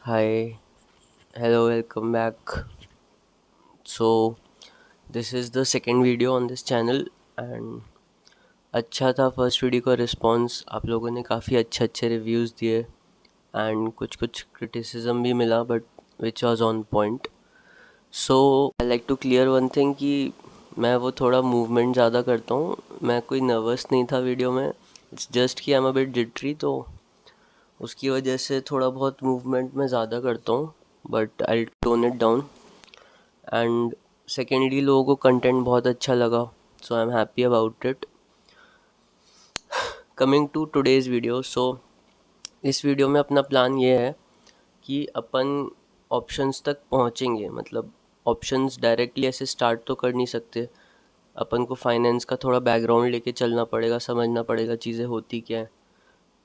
Hi, hello, welcome back. So, this is the second video on this channel and अच्छा था first video का response. आप लोगों ने काफ़ी अच्छे अच्छे रिव्यूज़ दिए एंड कुछ कुछ क्रिटिसिज्म भी मिला but which was on point. So I like to clear one thing कि मैं वो थोड़ा मूवमेंट ज़्यादा करता हूँ। मैं कोई नर्वस नहीं था वीडियो में, इट्स जस्ट कि I am a bit jittery, तो उसकी वजह से थोड़ा बहुत मूवमेंट मैं ज़्यादा करता हूँ, but I tone it down. And secondly लोगों को कंटेंट बहुत अच्छा लगा, so I am happy about it. Coming to today's video, so इस वीडियो में अपना प्लान ये है कि अपन ऑप्शंस तक पहुँचेंगे। मतलब ऑप्शंस डायरेक्टली ऐसे स्टार्ट तो कर नहीं सकते, अपन को फाइनेंस का थोड़ा बैकग्राउंड लेके चलना पड़ेगा, समझना पड़ेगा चीज़ें होती क्या है।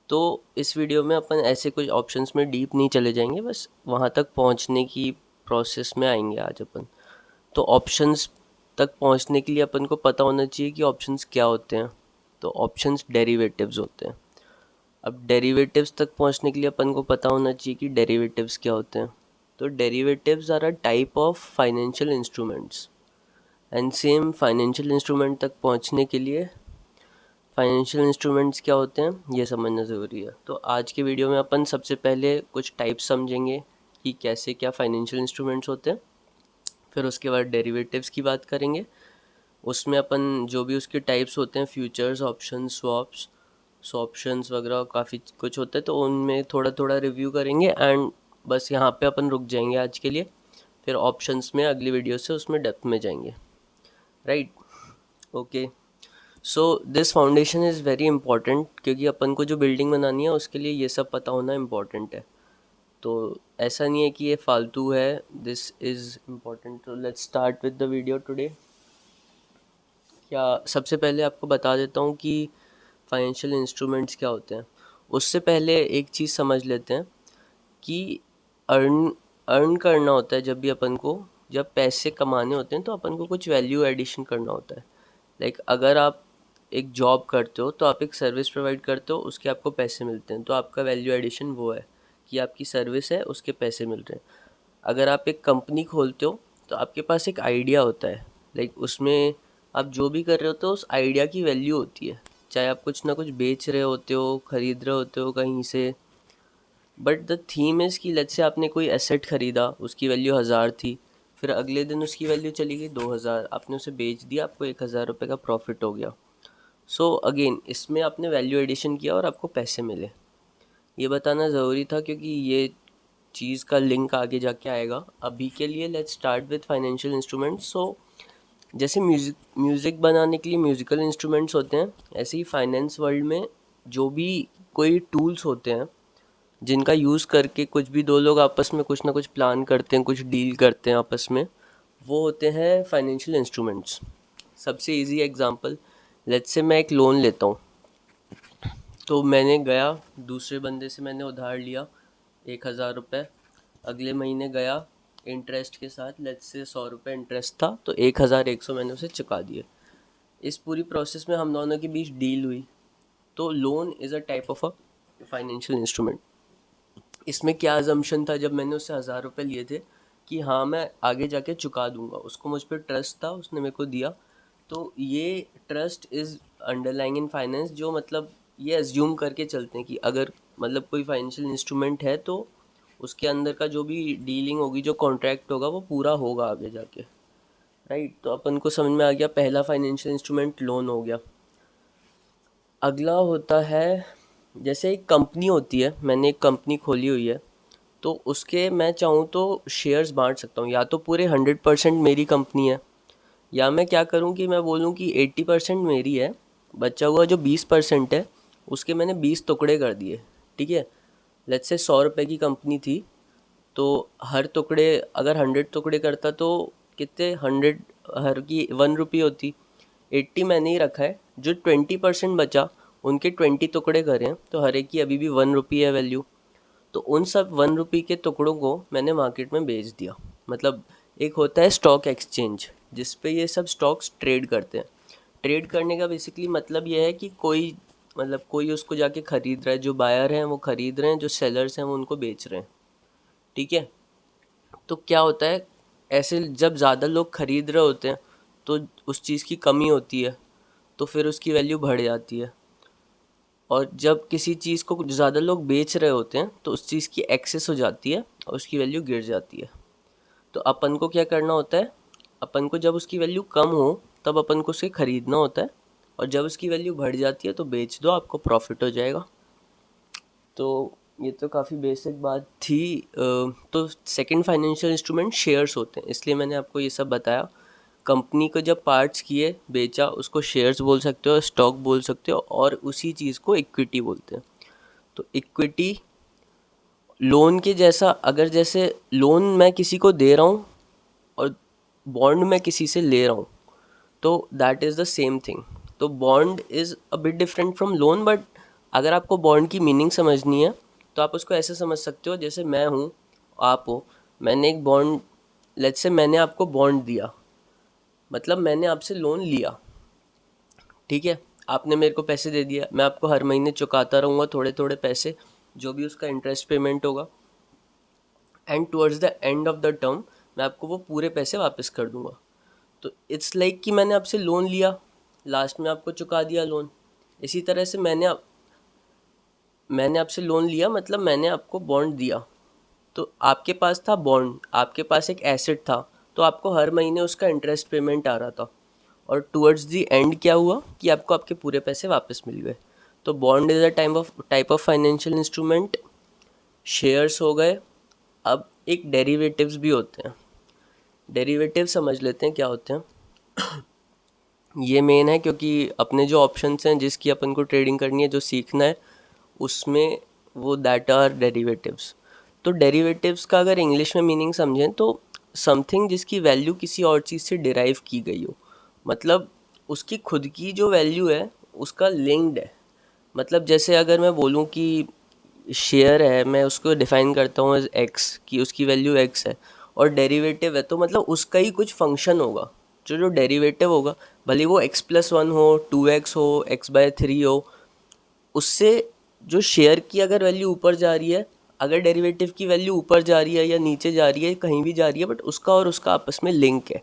तो इस वीडियो में अपन ऐसे कुछ ऑप्शंस में डीप नहीं चले जाएंगे, बस वहाँ तक पहुँचने की प्रोसेस में आएंगे आज अपन। तो ऑप्शंस तक पहुंचने के लिए अपन को पता होना चाहिए कि ऑप्शंस क्या होते हैं। तो ऑप्शंस डेरिवेटिव्स होते हैं। अब डेरिवेटिव्स तक पहुंचने के लिए अपन को पता होना चाहिए कि डेरिवेटिव्स क्या होते हैं। तो derivatives are a type of financial instruments, and same financial instrument तक पहुंचने के लिए फाइनेंशियल इंस्ट्रूमेंट्स क्या होते हैं ये समझना ज़रूरी है। तो आज के वीडियो में अपन सबसे पहले कुछ टाइप्स समझेंगे कि कैसे क्या फाइनेंशियल इंस्ट्रूमेंट्स होते हैं। फिर उसके बाद डेरिवेटिव्स की बात करेंगे, उसमें अपन जो भी उसके टाइप्स होते हैं, फ्यूचर्स, ऑप्शन, स्वॉप्स, स्वॉप्शंस वगैरह काफ़ी कुछ होता है, तो उनमें थोड़ा थोड़ा रिव्यू करेंगे। एंड बस यहाँ पे अपन रुक जाएंगे आज के लिए। फिर ऑप्शंस में अगली वीडियो से उसमें डेप्थ में जाएंगे, right. Okay, so this foundation is very important, क्योंकि अपन को जो बिल्डिंग बनानी है उसके लिए ये सब पता होना इम्पॉर्टेंट है। तो ऐसा नहीं है कि ये फालतू है, दिस इज़ इम्पॉर्टेंट। तो let's start with the video today. क्या सबसे पहले आपको बता देता हूँ कि फाइनेंशियल इंस्ट्रूमेंट्स क्या होते हैं। उससे पहले एक चीज़ समझ लेते हैं कि अर्न अर्न करना होता है जब भी अपन को, जब पैसे कमाने होते हैं तो अपन को कुछ वैल्यू एडिशन करना होता है। लाइक अगर आप एक जॉब करते हो तो आप एक सर्विस प्रोवाइड करते हो, उसके आपको पैसे मिलते हैं, तो आपका वैल्यू एडिशन वो है कि आपकी सर्विस है, उसके पैसे मिल रहे हैं। अगर आप एक कंपनी खोलते हो तो आपके पास एक आइडिया होता है, लाइक उसमें आप जो भी कर रहे होते हो उस आइडिया की वैल्यू होती है। चाहे आप कुछ ना कुछ बेच रहे होते हो, खरीद रहे होते हो कहीं से, बट द थीम इज़ कि लेट्स से आपने कोई एसेट खरीदा, उसकी वैल्यू 1000 थी, फिर अगले दिन उसकी वैल्यू चली गई 2000, आपने उसे बेच दिया, आपको 1000 रुपये का प्रॉफिट हो गया। सो अगेन इसमें आपने वैल्यू एडिशन किया और आपको पैसे मिले। ये बताना ज़रूरी था क्योंकि ये चीज़ का लिंक आगे जाके आएगा। अभी के लिए let's start with financial instruments. So जैसे म्यूज़िक बनाने के लिए म्यूज़िकल इंस्ट्रूमेंट्स होते हैं, ऐसे ही फाइनेंस वर्ल्ड में जो भी कोई टूल्स होते हैं जिनका यूज़ करके कुछ भी दो लोग आपस में कुछ ना कुछ प्लान करते हैं, कुछ डील करते हैं आपस में, वो होते हैं फाइनेंशियल इंस्ट्रूमेंट्स। सबसे इजी एग्जांपल, लेट्स से मैं एक लोन लेता हूँ। तो मैंने गया, दूसरे बंदे से मैंने उधार लिया 1000 रुपये। अगले महीने गया, इंटरेस्ट के साथ, लेट्स से 100 रुपये इंटरेस्ट था, तो 1100 मैंने उसे चुका दिए। इस पूरी प्रोसेस में हम दोनों के बीच डील हुई। तो loan is a type of a financial instrument. इसमें क्या अजम्पशन था जब मैंने उससे 1000 रुपये लिए थे कि हाँ मैं आगे जाके चुका दूंगा, उसको मुझ पर ट्रस्ट था, उसने मेरे को दिया। तो ये trust is underlying in finance, जो मतलब ये एज्यूम करके चलते हैं कि अगर मतलब कोई फाइनेंशियल इंस्ट्रूमेंट है तो उसके अंदर का जो भी डीलिंग होगी, जो कॉन्ट्रैक्ट होगा, वो पूरा होगा आगे जाके, राइट। तो अपन को समझ में आ गया, पहला फाइनेंशियल इंस्ट्रूमेंट लोन हो गया। अगला होता है, जैसे एक कंपनी होती है, मैंने एक कंपनी खोली हुई है, तो उसके मैं चाहूँ तो शेयर्स बांट सकता हूँ। या तो पूरे 100% मेरी कंपनी है, या मैं क्या करूँ कि मैं बोलूँ कि 80% मेरी है, बचा हुआ जो 20% है उसके मैंने 20 टुकड़े कर दिए। ठीक है, लेट्स से 100 रुपये की कंपनी थी, तो हर टुकड़े अगर 100 टुकड़े करता तो कितने 100, हर की 1 रुपी होती। 80 मैंने ही रखा है, जो 20% बचा उनके 20 टुकड़े करें तो हर एक की अभी भी 1 रुपी है वैल्यू। तो उन सब 1 रुपी के टुकड़ों को मैंने मार्केट में बेच दिया। मतलब एक होता है स्टॉक एक्सचेंज जिस पे ये सब स्टॉक्स ट्रेड करते हैं। ट्रेड करने का बेसिकली मतलब ये है कि कोई कोई उसको जाके ख़रीद रहा है, जो बायर हैं वो ख़रीद रहे हैं, जो सेलर्स हैं वो उनको बेच रहे हैं। ठीक है। तो क्या होता है, ऐसे जब ज़्यादा लोग खरीद रहे होते हैं तो उस चीज़ की कमी होती है, तो फिर उसकी वैल्यू बढ़ जाती है। और जब किसी चीज़ को ज़्यादा लोग बेच रहे होते हैं तो उस चीज़ की एक्सेस हो जाती है और उसकी वैल्यू गिर जाती है। तो अपन को क्या करना होता है, अपन को जब उसकी वैल्यू कम हो तब अपन को उसे ख़रीदना होता है, और जब उसकी वैल्यू बढ़ जाती है तो बेच दो, आपको प्रॉफिट हो जाएगा। तो ये तो काफ़ी बेसिक बात थी। तो सेकंड फाइनेंशियल इंस्ट्रूमेंट शेयर्स होते हैं, इसलिए मैंने आपको ये सब बताया। कंपनी को जब पार्ट्स किए बेचा, उसको शेयर्स बोल सकते हो, स्टॉक बोल सकते हो, और उसी चीज़ को इक्विटी बोलते हैं। तो इक्विटी लोन के जैसा, अगर जैसे लोन मैं किसी को दे रहा हूँ और बॉन्ड मैं किसी से ले रहा हूँ, तो that is the same thing. तो bond is a bit different from loan, but अगर आपको बॉन्ड की मीनिंग समझनी है तो आप उसको ऐसे समझ सकते हो, जैसे मैं हूँ, आप हो, मैंने एक बॉन्ड, लेट्स से मैंने आपको बॉन्ड दिया, मतलब मैंने आपसे लोन लिया, ठीक है। आपने मेरे को पैसे दे दिया, मैं आपको हर महीने चुकाता रहूँगा थोड़े थोड़े पैसे, जो भी उसका इंटरेस्ट पेमेंट होगा, and towards the end of the term मैं आपको वो पूरे पैसे वापस कर दूंगा। तो इट्स लाइक कि मैंने आपसे लोन लिया, लास्ट में आपको चुका दिया लोन। इसी तरह से मैंने आपसे लोन लिया, मतलब मैंने आपको बॉन्ड दिया। तो आपके पास था बॉन्ड, आपके पास एक एसेट था, तो आपको हर महीने उसका इंटरेस्ट पेमेंट आ रहा था, और टुवर्ड्स दी एंड क्या हुआ कि आपको आपके पूरे पैसे वापस मिल गए। तो bond is a type of financial instrument. Shares हो गए। अब एक डेरिवेटिव्स भी होते हैं। डेरिवेटिव समझ लेते हैं क्या होते हैं। ये मेन है क्योंकि अपने जो ऑप्शंस हैं जिसकी अपन को ट्रेडिंग करनी है, जो सीखना है, उसमें वो दैट आर डेरिवेटिव्स। तो डेरिवेटिव्स का अगर इंग्लिश में मीनिंग समझें तो समथिंग जिसकी वैल्यू किसी और चीज़ से डिराइव की गई हो, मतलब उसकी खुद की जो वैल्यू है उसका लिंक्ड है। मतलब जैसे अगर मैं बोलूँ कि शेयर है, मैं उसको डिफाइन करता हूँ एज एक्स, कि उसकी वैल्यू एक्स है, और डेरिवेटिव है तो मतलब उसका ही कुछ फंक्शन होगा। जो डेरिवेटिव होगा, भले वो x+1 हो, 2x हो, x/3 हो, उससे जो शेयर की अगर वैल्यू ऊपर जा रही है, अगर डेरिवेटिव की वैल्यू ऊपर जा रही है या नीचे जा रही है, कहीं भी जा रही है, बट उसका और उसका आपस में लिंक है,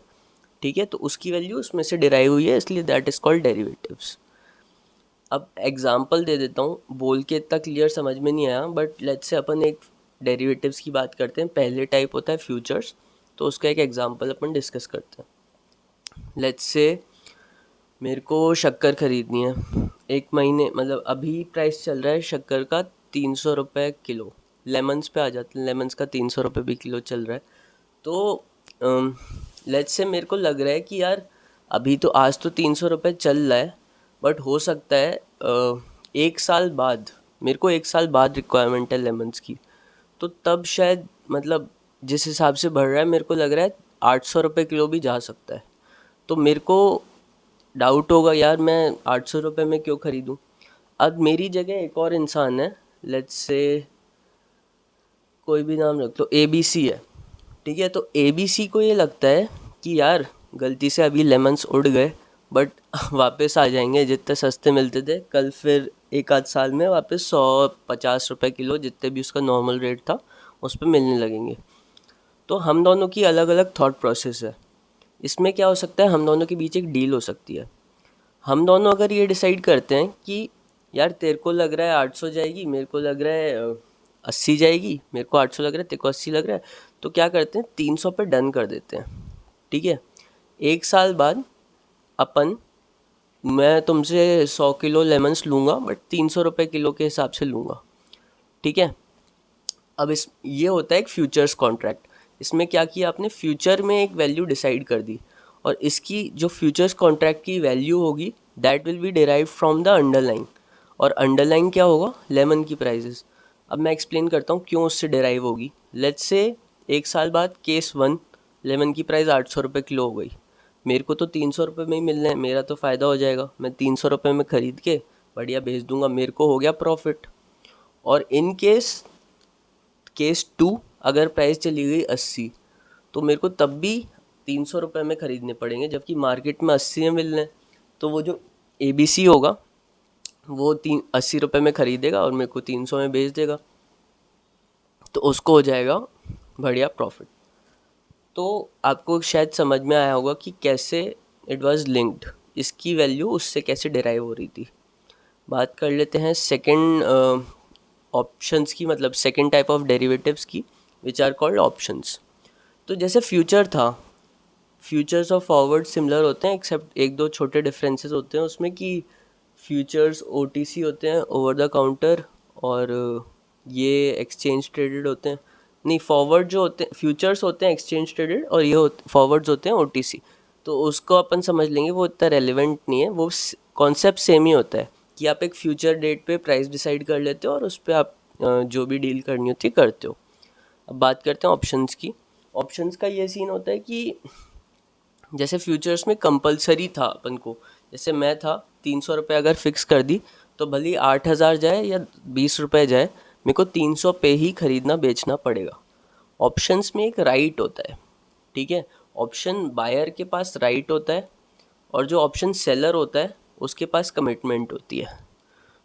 ठीक है। तो उसकी वैल्यू उसमें से डिराइव हुई है, इसलिए दैट इज़ कॉल्ड डेरिवेटिव्स। अब एग्जाम्पल दे देता हूँ, बोल के इतना क्लियर समझ में नहीं आया, बट लेट्स से अपन एक डेरिवेटिव्स की बात करते हैं। पहले टाइप होता है फ्यूचर्स, तो उसका एक एग्जाम्पल अपन डिस्कस करते हैं। लेट्स से मेरे को शक्कर ख़रीदनी है, एक महीने, मतलब अभी प्राइस चल रहा है शक्कर का 300 रुपये किलो। लेमन्स पे आ जाते हैं, लेमन्स का 300 रुपये भी किलो चल रहा है। तो लेट्स से मेरे को लग रहा है कि यार अभी तो आज तो 300 रुपये चल रहा है, बट हो सकता है एक साल बाद, मेरे को एक साल बाद रिक्वायरमेंट है लेमन्स की, तो तब शायद, मतलब जिस हिसाब से बढ़ रहा है, मेरे को लग रहा है 800 रुपये किलो भी जा सकता है। तो मेरे को डाउट होगा, यार मैं 800 रुपये में क्यों ख़रीदूँ। अब मेरी जगह एक और इंसान है, लेट्स से कोई भी नाम रख लो, ABC है, ठीक है। तो ABC को ये लगता है कि यार गलती से अभी लेमन्स उड़ गए, बट वापस आ जाएंगे, जितने सस्ते मिलते थे कल, फिर एक आध साल में वापस 150 रुपये किलो, जितने भी उसका नॉर्मल रेट था, उस पर मिलने लगेंगे। तो हम दोनों की अलग अलग थॉट प्रोसेस है। इसमें क्या हो सकता है, हम दोनों के बीच एक डील हो सकती है। हम दोनों अगर ये डिसाइड करते हैं कि यार तेरे को लग रहा है 800 जाएगी, मेरे को लग रहा है 80 जाएगी, मेरे को 800 लग रहा है, तेरे को 80 लग रहा है, तो क्या करते हैं, 300 पे डन कर देते हैं, ठीक है। एक साल बाद अपन, मैं तुमसे 100 किलो लेमन्स लूँगा, बट 300 रुपये किलो के हिसाब से लूँगा, ठीक है। अब इस ये होता है एक फ्यूचर्स कॉन्ट्रैक्ट। इसमें क्या किया आपने, फ्यूचर में एक वैल्यू डिसाइड कर दी, और इसकी जो फ्यूचर्स कॉन्ट्रैक्ट की वैल्यू होगी that will be derive from the underline. और अंडरलाइन क्या होगा, लेमन की प्राइजेस। अब मैं एक्सप्लेन करता हूँ क्यों उससे डिराइव होगी। लेट्स से एक साल बाद केस 1, लेमन की प्राइस 800 रुपये किलो हो गई, मेरे को तो 300 रुपये में ही मिलना है, मेरा तो फ़ायदा हो जाएगा, मैं 300 रुपये में ख़रीद के बढ़िया भेज दूंगा, मेरे को हो गया प्रॉफिट। और इन केस 2 अगर प्राइस चली गई 80, तो मेरे को तब भी 300 रुपये में ख़रीदने पड़ेंगे, जबकि मार्केट में 80 में मिल रहे हैं। तो वो जो ABC होगा वो 80 रुपये में ख़रीदेगा और मेरे को 300 में बेच देगा, तो उसको हो जाएगा बढ़िया प्रॉफिट। तो आपको शायद समझ में आया होगा कि कैसे इट वाज लिंक्ड, इसकी वैल्यू उससे कैसे डिराइव हो रही थी। बात कर लेते हैं सेकंड ऑप्शंस की, मतलब सेकंड टाइप ऑफ डेरिवेटिव्स की, विच आर कॉल्ड ऑप्शंस। तो जैसे फ्यूचर था, फ्यूचर्स और फॉरवर्ड सिमिलर होते हैं, एक्सेप्ट एक दो छोटे डिफरेंसेस होते हैं उसमें कि फ्यूचर्स ओटीसी होते हैं, ओवर द काउंटर, और ये एक्सचेंज ट्रेडेड होते हैं। नहीं, फॉरवर्ड जो होते हैं, फ्यूचर्स होते हैं एक्सचेंज ट्रेडेड, और ये फॉरवर्ड्स होते हैं ओटीसी। तो उसको अपन समझ लेंगे, वो इतना रेलिवेंट नहीं है, वो कॉन्सेप्ट सेम ही होता है कि आप एक फ्यूचर डेट पे प्राइस डिसाइड कर लेते हो और उस पर आप जो भी डील करनी होती है करते हो। अब बात करते हैं ऑप्शंस की। ऑप्शंस का ये सीन होता है कि जैसे फ्यूचर्स में कंपलसरी था अपन को, जैसे मैं था 300 रुपये अगर फिक्स कर दी, तो भले ही 8,000 जाए या 20 रुपये जाए, मेरे को 300 पे ही खरीदना बेचना पड़ेगा। ऑप्शंस में एक राइट होता है, ठीक है। ऑप्शन बायर के पास राइट होता है, और जो ऑप्शन सेलर होता है उसके पास कमिटमेंट होती है।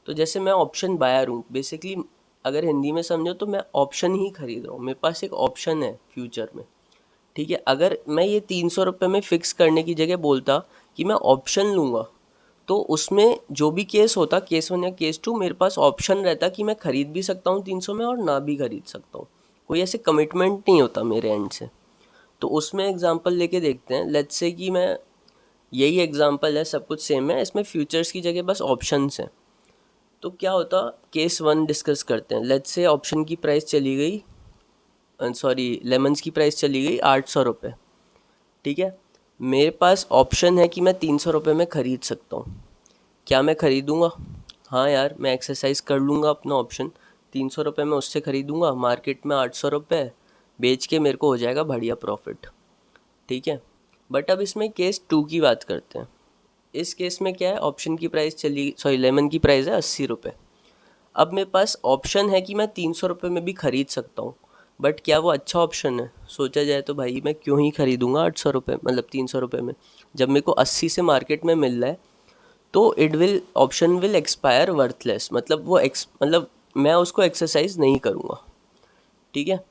तो जैसे मैं ऑप्शन बायर हूँ बेसिकली, अगर हिंदी में समझो तो मैं ऑप्शन ही खरीद रहा हूँ, मेरे पास एक ऑप्शन है फ्यूचर में, ठीक है। अगर मैं ये 300 रुपये में फ़िक्स करने की जगह बोलता कि मैं ऑप्शन लूँगा, तो उसमें जो भी केस होता, केस 1 या केस 2, मेरे पास ऑप्शन रहता कि मैं ख़रीद भी सकता हूँ 300 में और ना भी खरीद सकता हूँ। कोई ऐसे कमिटमेंट नहीं होता मेरे एंड से। तो उसमें एग्जांपल लेके देखते हैं। लेट्स से कि मैं, यही एग्जांपल है, सब कुछ सेम है, इसमें फ्यूचर्स की जगह बस ऑप्शंस हैं। तो क्या होता, केस 1 डिस्कस करते हैं। लेट्स से ऑप्शन की प्राइस चली गई, सॉरी, लेमन्स की प्राइस चली गई 800 रुपये, ठीक है। मेरे पास ऑप्शन है कि मैं 300 रुपये में ख़रीद सकता हूँ। क्या मैं ख़रीदूँगा? हाँ यार, मैं एक्सरसाइज कर लूँगा अपना ऑप्शन, 300 रुपये में उससे ख़रीदूँगा, मार्केट में 800 रुपये बेच के मेरे को हो जाएगा बढ़िया प्रॉफिट, ठीक है। बट अब इसमें केस 2 की बात करते हैं। इस केस में क्या है, ऑप्शन की प्राइस चली, सॉरी, लेमन की प्राइस है 80 रुपये। अब मेरे पास ऑप्शन है कि मैं 300 रुपये में भी ख़रीद सकता हूँ, बट क्या वो अच्छा ऑप्शन है? सोचा जाए तो भाई मैं क्यों ही ख़रीदूँगा 800 रुपये, मतलब 300 रुपये में, जब मेरे को 80 से मार्केट में मिल रहा है। तो it will, option will expire worthless, मतलब वो मतलब मैं उसको एक्सरसाइज नहीं करूँगा, ठीक है।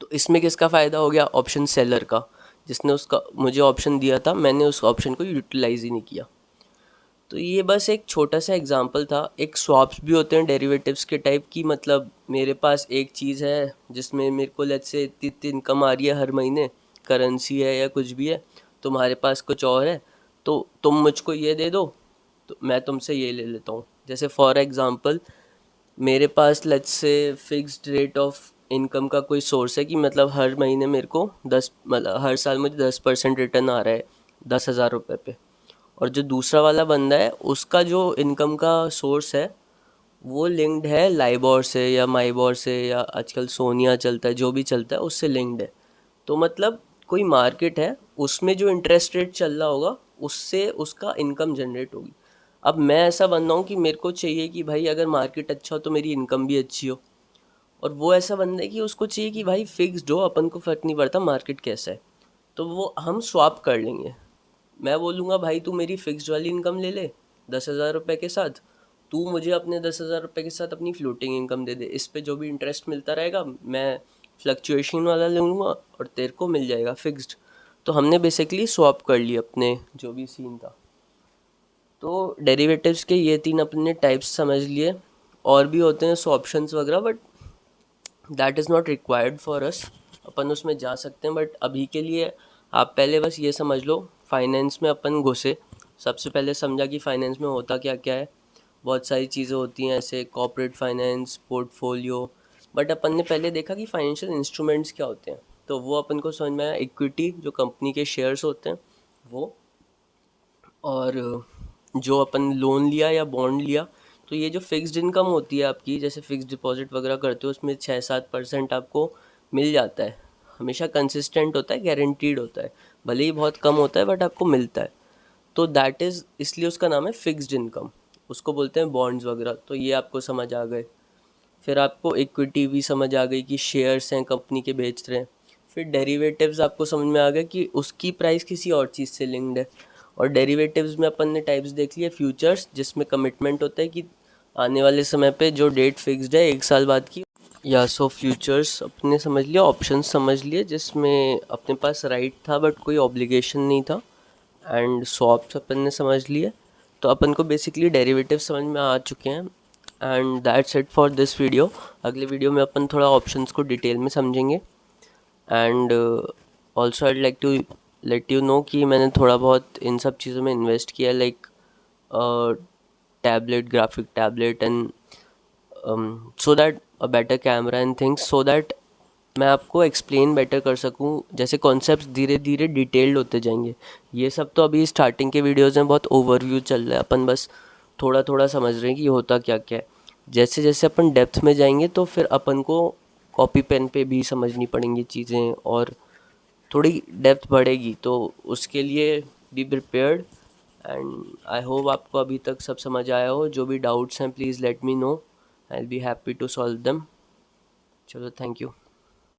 तो इसमें किसका फ़ायदा हो गया? ऑप्शन सेलर का, जिसने उसका मुझे ऑप्शन दिया था, मैंने उस ऑप्शन को यूटिलाइज ही नहीं किया। तो ये बस एक छोटा सा एग्जांपल था। एक स्वैप्स भी होते हैं डेरिवेटिव्स के टाइप की, मतलब मेरे पास एक चीज़ है जिसमें मेरे को लेट्स से इतनी इनकम आ रही है हर महीने, करेंसी है या कुछ भी है, तुम्हारे पास कुछ और है, तो तुम मुझको ये दे दो, तो मैं तुमसे ये ले लेता हूँ। जैसे फॉर एग्ज़ाम्पल, मेरे पास let's say fixed rate of income का कोई सोर्स है कि मतलब हर महीने मेरे को 10, मतलब हर साल मुझे 10% रिटर्न आ रहा है 10,000 रुपये पे। और जो दूसरा वाला बंदा है उसका जो इनकम का सोर्स है वो लिंक्ड है लाइबॉर से या माइबॉर से, या आजकल सोनिया चलता है, जो भी चलता है उससे लिंक्ड है। तो मतलब कोई मार्केट है, उसमें जो इंटरेस्ट रेट चल रहा होगा उससे उसका इनकम जनरेट होगी। अब मैं ऐसा बंदा हूँ कि मेरे को चाहिए कि भाई अगर मार्केट अच्छा हो तो मेरी इनकम भी अच्छी हो, और वो ऐसा बंदा है कि उसको चाहिए कि भाई फिक्स्ड हो, अपन को फ़र्क नहीं पड़ता मार्केट कैसा है। तो वो हम स्वैप कर लेंगे। मैं बोलूँगा भाई तू मेरी फिक्स्ड वाली इनकम ले ले 10,000 रुपये के साथ, तू मुझे अपने 10,000 रुपये के साथ अपनी फ्लोटिंग इनकम दे दे, इस पे जो भी इंटरेस्ट मिलता रहेगा मैं फ्लक्चुएशन वाला ले लूँगा और तेरे को मिल जाएगा फिक्स्ड। तो हमने बेसिकली स्वैप कर लिए अपने जो भी सीन था। तो डेरिवेटिव्स के ये 3 अपने टाइप्स समझ लिए। और भी होते हैं स्वैप्शंस वगैरह, but that is not required for us, अपन उसमें जा सकते हैं, बट अभी के लिए आप पहले बस ये समझ लो, फाइनेंस में अपन घुसे, सबसे पहले समझा कि फाइनेंस में होता क्या क्या है। बहुत सारी चीज़ें होती हैं ऐसे, कॉर्पोरेट फाइनेंस, पोर्टफोलियो, बट अपन ने पहले देखा कि फाइनेंशियल इंस्ट्रूमेंट्स क्या होते हैं। तो वो अपन को समझ में आया, इक्विटी जो कंपनी के शेयर्स होते हैं वो, और जो अपन लोन लिया या बॉन्ड लिया, तो ये जो फिक्स्ड इनकम होती है आपकी, जैसे फिक्स्ड डिपॉजिट वगैरह करते हो उसमें 6-7% आपको मिल जाता है, हमेशा कंसिस्टेंट होता है, गारंटीड होता है, भले ही बहुत कम होता है बट आपको मिलता है। तो दैट इज़, इसलिए उसका नाम है फिक्स्ड इनकम, उसको बोलते हैं बॉन्ड्स वगैरह। तो ये आपको समझ आ गए। फिर आपको इक्विटी भी समझ आ गई कि शेयर्स हैं कंपनी के बेच रहे हैं। फिर डेरिवेटिव्स आपको समझ में आ गया कि उसकी प्राइस किसी और चीज़ से लिंक्ड है। और डेरिवेटिव्स में अपन ने टाइप्स देख लिए, फ्यूचर्स जिसमें कमिटमेंट होता है कि आने वाले समय पे जो डेट फिक्स्ड है 1 साल बाद की, या सो फ्यूचर्स अपने समझ लिया, ऑप्शंस समझ लिए जिसमें अपने पास राइट था बट कोई ऑब्लिगेशन नहीं था, एंड स्वैप्स अपन ने समझ लिए। तो अपन को बेसिकली डेरिवेटिव समझ में आ चुके हैं, and that's it for this video. अगले वीडियो में अपन थोड़ा ऑप्शंस को डिटेल में समझेंगे, and also I like to let you know कि मैंने थोड़ा बहुत इन सब चीज़ों में इन्वेस्ट किया है, like tablet, graphic tablet, and so that a better camera and things, so that मैं आपको एक्सप्लेन बेटर कर सकूं। जैसे कॉन्सेप्ट्स धीरे धीरे डिटेल्ड होते जाएंगे। ये सब तो अभी स्टार्टिंग के वीडियोज़ में बहुत ओवरव्यू चल रहा है, अपन बस थोड़ा थोड़ा समझ रहे हैं कि होता क्या क्या है। जैसे जैसे अपन डेप्थ में जाएंगे तो फिर अपन को कॉपी पेन पे भी समझनी पड़ेंगी चीज़ें, और थोड़ी डेप्थ बढ़ेगी, तो उसके लिए be prepared. And I hope आपको अभी तक सब समझ आया हो। जो भी डाउट्स हैं please let me know, I will be happy to solve them. चलो, थैंक यू।